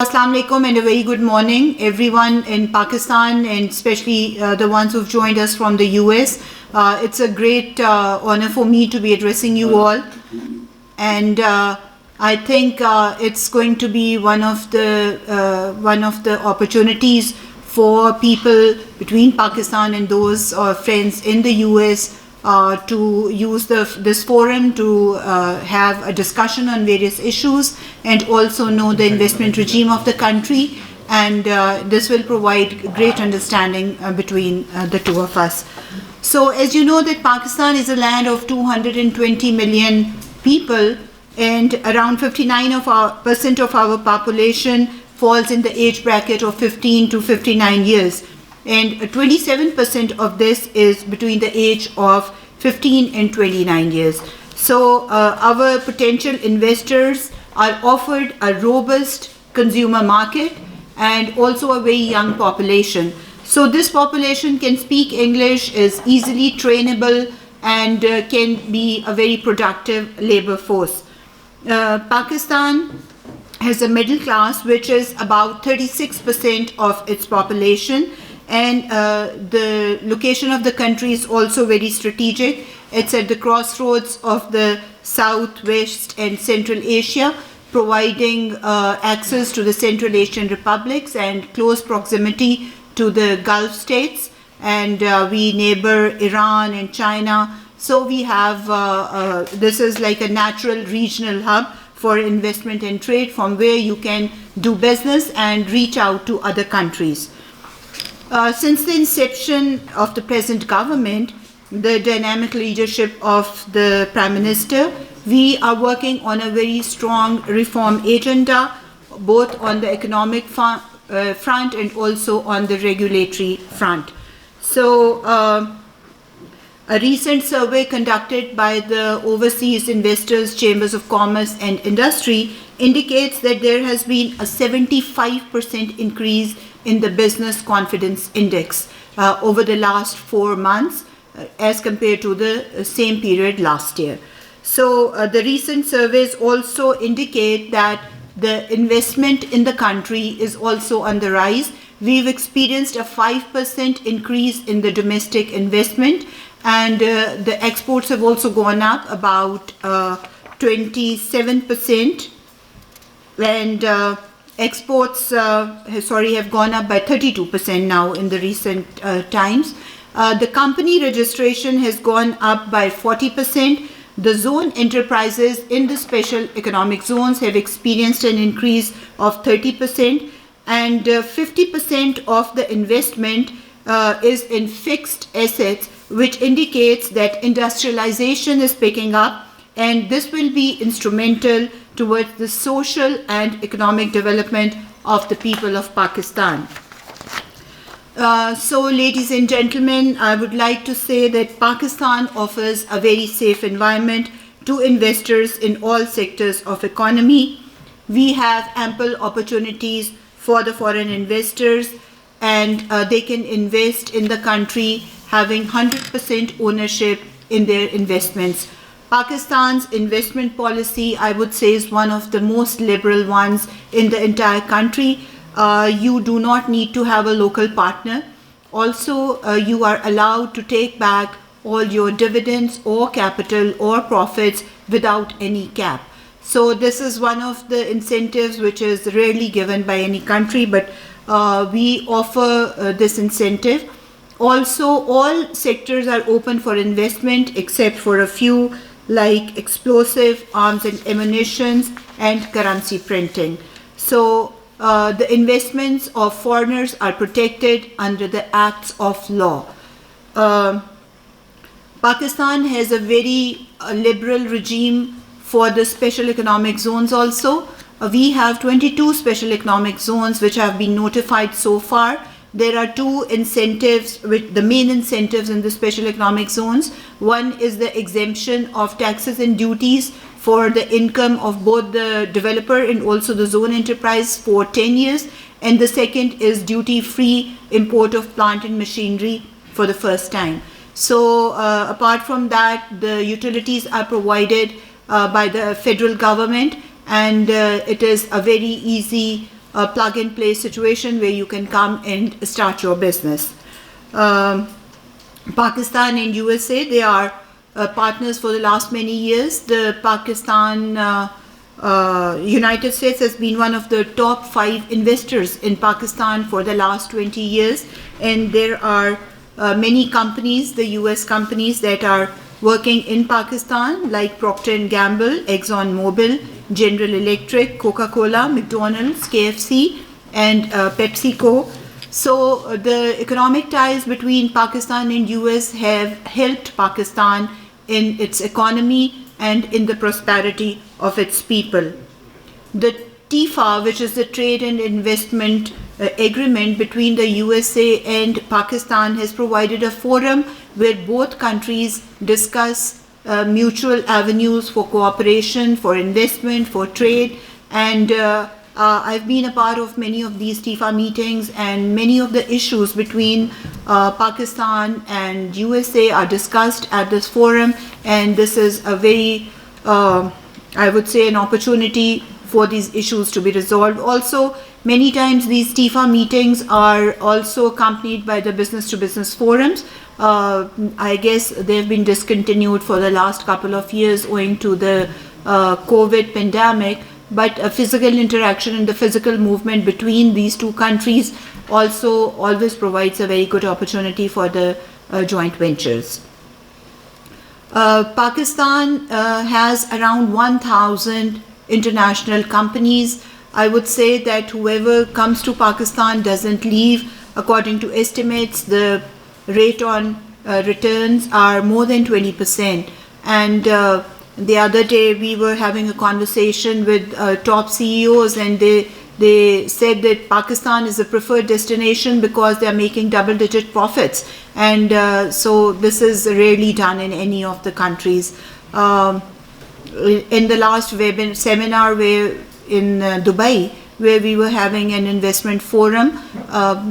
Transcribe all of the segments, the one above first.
Assalamu alaikum and a very good morning everyone in Pakistan and especially the ones who've joined us from the US. It's a great honor for me to be addressing you all, and I think it's going to be one of the opportunities for people between Pakistan and those friends in the US to use this forum to have a discussion on various issues and also know the investment regime of the country, and this will provide great understanding between the two of us. So as you know that Pakistan is a land of 220 million people, and around 59% of our population falls in the age bracket of 15 to 59 years. And 27% of this is between the age of 15 and 29 years. So our potential investors are offered a robust consumer market and also a very young population. So this population can speak English, is easily trainable, and can be a very productive labor force. Pakistan has a middle class which is about 36% of its population, and the location of the country is also very strategic. It's at the crossroads of the South, West and Central Asia, providing access to the Central Asian republics and close proximity to the Gulf states, and we neighbor Iran and China. So we have this is like a natural regional hub for investment and trade, from where you can do business and reach out to other countries. Since the inception of the present government, the dynamic leadership of the Prime Minister, we are working on a very strong reform agenda, both on the economic front and also on the regulatory front. So a recent survey conducted by the Overseas Investors Chambers of Commerce and Industry indicates that there has been a 75% increase in the business confidence index over the last 4 months as compared to the same period last year. So the recent surveys also indicate that the investment in the country is also on the rise. We've experienced a 5% increase in the domestic investment, and the exports have also gone up about 27%, and exports have gone up by 32% now in the recent times. The company registration has gone up by 40%. The zone enterprises in the special economic zones have experienced an increase of 30%, and 50% of the investment is in fixed assets, which indicates that industrialization is picking up, and this will be instrumental towards the social and economic development of the people of Pakistan. So ladies and gentlemen, I would like to say that Pakistan offers a very safe environment to investors in all sectors of economy. We have ample opportunities for the foreign investors, and they can invest in the country having 100% ownership in their investments. Pakistan's investment policy, I would say, is one of the most liberal ones in the entire country. You do not need to have a local partner. Also, you are allowed to take back all your dividends or capital or profits without any cap. So this is one of the incentives which is rarely given by any country, but we offer this incentive. Also, all sectors are open for investment except for a few, like explosive, arms and ammunitions, and currency printing. So the investments of foreigners are protected under the acts of law. Pakistan has a very liberal regime for the special economic zones also. We have 22 special economic zones which have been notified so far. There are two incentives, with the main incentives in the special economic zones. One is the exemption of taxes and duties for the income of both the developer and also the zone enterprise for 10 years. And the second is duty-free import of plant and machinery for the first time. So apart from that, the utilities are provided by the federal government, and it is a very easy a plug-and-play situation where you can come and start your business. Pakistan and USA, they are partners for the last many years. The United States has been one of the top 5 investors in Pakistan for the last 20 years, and there are many companies, the US companies, that are working in Pakistan, like Procter & Gamble, Exxon Mobil, General Electric, Coca-Cola, McDonald's, KFC, and PepsiCo. So the economic ties between Pakistan and US have helped Pakistan in its economy and in the prosperity of its people. The TIFA, which is the Trade and Investment Agreement between the USA and Pakistan, has provided a forum where both countries discuss mutual avenues for cooperation, for investment, for trade, and I've been a part of many of these TIFA meetings, and many of the issues between Pakistan and USA are discussed at this forum, and this is a very, I would say, an opportunity for these issues to be resolved. Also, many times these TIFA meetings are also accompanied by the business-to-business forums. I guess they've been discontinued for the last couple of years owing to the COVID pandemic, but a physical interaction and the physical movement between these two countries also always provides a very good opportunity for the joint ventures. Pakistan has around 1,000 international companies. I would say that whoever comes to Pakistan doesn't leave. According to estimates, the rate on returns are more than 20%. And the other day we were having a conversation with top CEOs, and they said that Pakistan is a preferred destination because they are making double-digit profits. And so this is rarely done in any of the countries. In the last seminar in Dubai, where we were having an investment forum,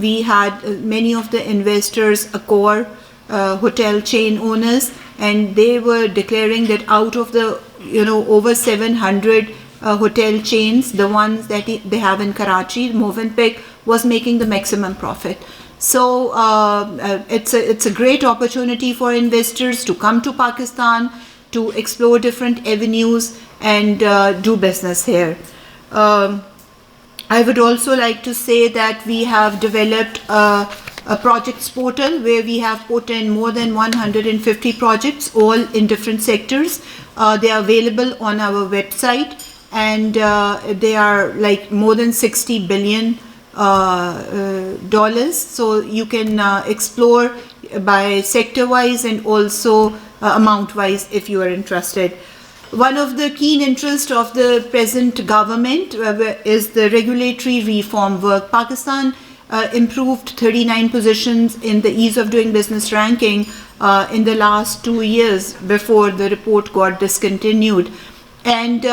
we had many of the investors, Accor, hotel chain owners, and they were declaring that out of the over 700 hotel chains, the ones that they have in Karachi, Movenpick was making the maximum profit. So it's a great opportunity for investors to come to Pakistan, to explore different avenues and do business here. I would also like to say that we have developed a projects portal where we have put in more than 150 projects, all in different sectors. They are available on our website, and they are like more than $60 billion. So you can explore by sector-wise and also amount-wise if you are interested. One of the keen interests of the present government is the regulatory reform work. Pakistan improved 39 positions in the ease of doing business ranking in the last 2 years before the report got discontinued. And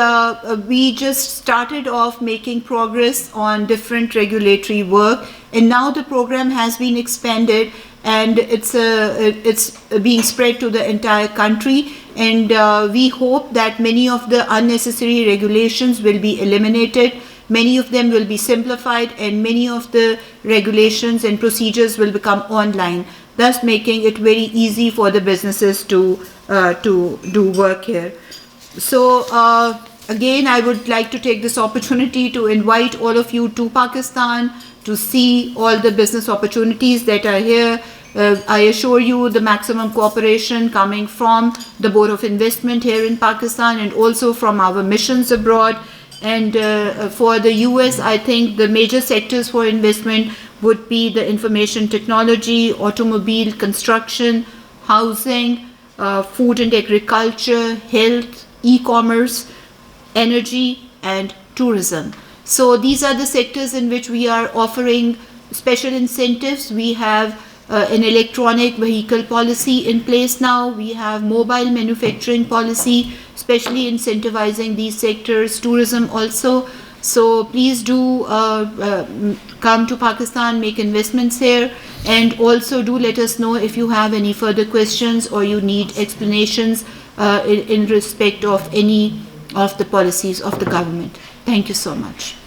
we just started off making progress on different regulatory work, and now the program has been expanded, and it's being spread to the entire country. And we hope that many of the unnecessary regulations will be eliminated, many of them will be simplified, and many of the regulations and procedures will become online, thus making it very easy for the businesses to do work here. So again, I would like to take this opportunity to invite all of you to Pakistan to see all the business opportunities that are here. I assure you the maximum cooperation coming from the Board of Investment here in Pakistan and also from our missions abroad. And for the US, I think the major sectors for investment would be the information technology, automobile, construction, housing, food and agriculture, health, e-commerce, energy, and tourism. So these are the sectors in which we are offering special incentives. We have an electronic vehicle policy in place now. We have mobile manufacturing policy, especially incentivizing these sectors, tourism also. So please do come to Pakistan, make investments here, and also do let us know if you have any further questions or you need explanations in respect of any of the policies of the government. Thank you so much.